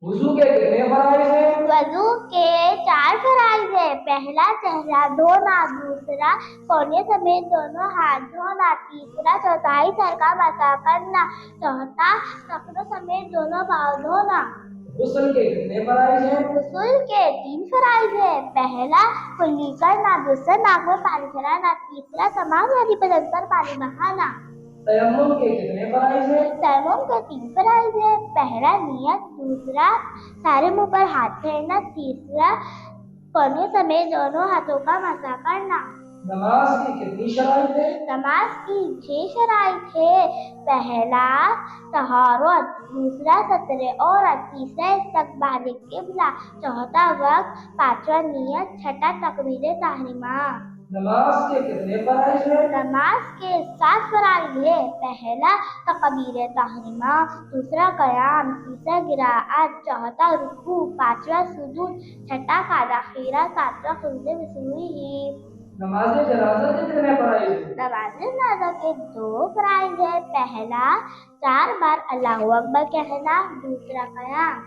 वजू के कितने फराइज हैं? वजू के 4 फराइज है। पहला चेहरा धोना, दूसरा कोने समेत दोनों हाथ धोना, तीसरा चौथाई सर का मसा करना, चौथा टखनों समेत दोनों पाँव धोना। गुस्ल के कितने फराइज हैं? गुस्ल के 3 फराइज है। पहला कुल्ली करना, दूसरा नाक में पानी चलाना, तीसरा तमाम यानी बदन पर पानी बहाना। तयम्मुम के कितने फराइज हैं? तयम्मुम के 3 फराइज है। पहला नियत, दूसरा सारे मुंह पर हाथ फेरना, तीसरा कोने समेत दोनों हाथों का मसा करना। नमाज की कितनी शराइत है? नमाज की 6 शराइत है। पहला तहारत, दूसरा सत्रे औरत, तीसरा इस्तकबाल किबला, चौथा वक्त, पांचवा नियत, छठा तकबीर तहरीमा। नमाज के कितने फराइज हैं? नमाज के 7 फराइज है। पहला तकबीर तहरीमा, दूसरा क़याम, तीसरा गिराअत, चौथा रुकू, पांचवा सुजूद, छठा कादा खीरा, सातवां खुज़ बिस्मिल्लाह। नमाज जनाजा के कितने फराइज हैं? नमाज जनाजा के 2 फराइज है। पहला 4 बार अल्लाहू अकबर कहना, दूसरा क़याम,